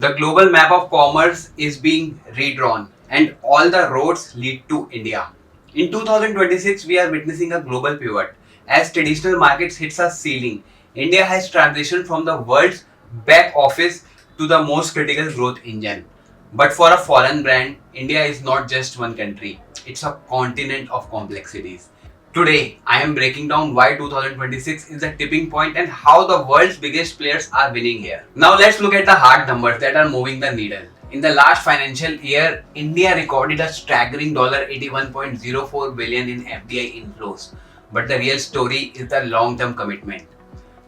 The global map of commerce is being redrawn and all the roads lead to India. In 2026, we are witnessing a global pivot. As traditional markets hits a ceiling, India has transitioned from the world's back office to the most critical growth engine. But for a foreign brand, India is not just one country, it's a continent of complexities. Today, I am breaking down why 2026 is the tipping point and how the world's biggest players are winning here. Now, let's look at the hard numbers that are moving the needle. In the last financial year, India recorded a staggering $81.04 billion in FDI inflows. But the real story is the long-term commitment.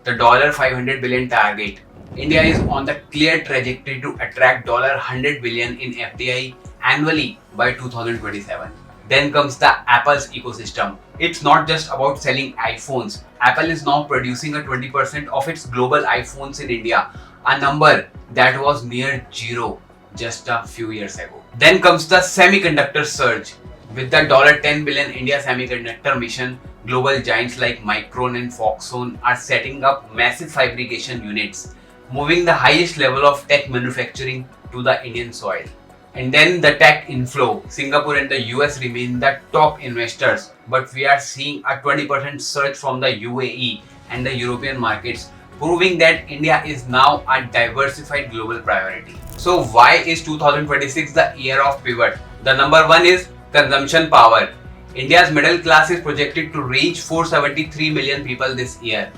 The $500 billion target. India is on the clear trajectory to attract $100 billion in FDI annually by 2027. Then comes the Apple's ecosystem. It's not just about selling iPhones. Apple is now producing a 20% of its global iPhones in India, a number that was near zero just a few years ago. Then comes the semiconductor surge. With the $10 billion India semiconductor mission, global giants like Micron and Foxconn are setting up massive fabrication units, moving the highest level of tech manufacturing to the Indian soil. And then the tech inflow. Singapore and the US remain the top investors, but we are seeing a 20% surge from the UAE and the European markets, proving that India is now a diversified global priority. So why is 2026 the year of pivot? The number one is consumption power. India's middle class is projected to reach 473 million people this year.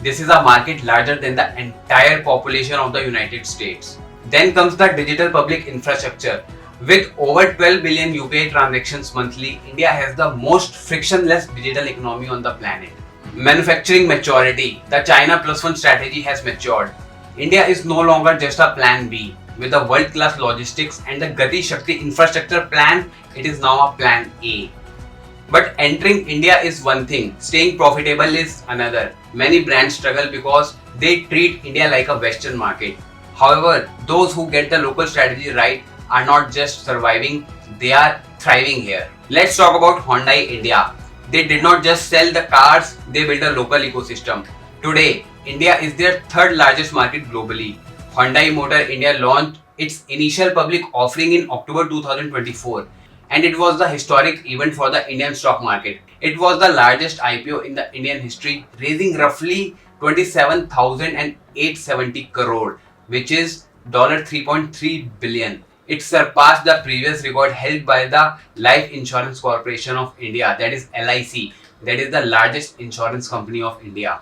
This is a market larger than the entire population of the United States. Then comes the digital public infrastructure. With over 12 billion UPI transactions monthly, India has the most frictionless digital economy on the planet. Manufacturing maturity. The China Plus One strategy has matured. India is no longer just a plan B. With the world-class logistics and the Gati Shakti infrastructure plan, it is now a plan A. But entering India is one thing, staying profitable is another. Many brands struggle because they treat India like a Western market. However, those who get the local strategy right are not just surviving, they are thriving here. Let's talk about Hyundai India. They did not just sell the cars, they built a local ecosystem. Today, India is their third largest market globally. Hyundai Motor India launched its initial public offering in October 2024, and it was the historic event for the Indian stock market. It was the largest IPO in the Indian history, raising roughly 27,870 crore, which is $3.3 billion. It surpassed the previous record held by the Life Insurance Corporation of India, that is LIC, that is the largest insurance company of India.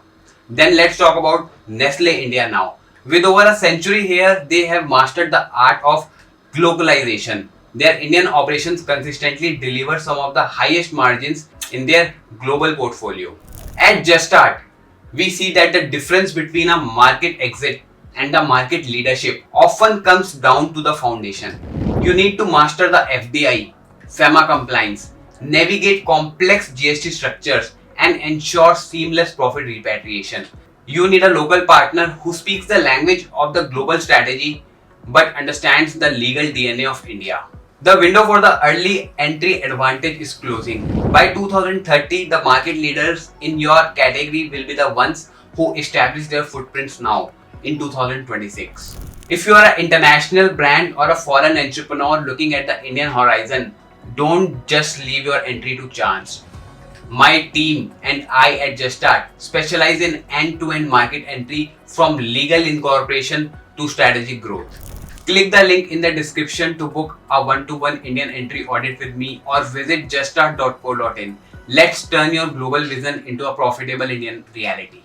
Then let's talk about Nestle India now. With over a century here, they have mastered the art of globalization. Their Indian operations consistently deliver some of the highest margins in their global portfolio. At Just Start, we see that the difference between a market exit and the market leadership often comes down to the foundation. You need to master the FDI, FEMA compliance, navigate complex GST structures, and ensure seamless profit repatriation. You need a local partner who speaks the language of the global strategy but understands the legal DNA of India. The window for the early entry advantage is closing. By 2030, the market leaders in your category will be the ones who establish their footprints now in 2026. If you are an international brand or a foreign entrepreneur looking at the Indian horizon, don't just leave your entry to chance. My team and I at Just Start specialize in end-to-end market entry from legal incorporation to strategic growth. Click the link in the description to book a one-to-one Indian entry audit with me or visit juststart.co.in. Let's turn your global vision into a profitable Indian reality.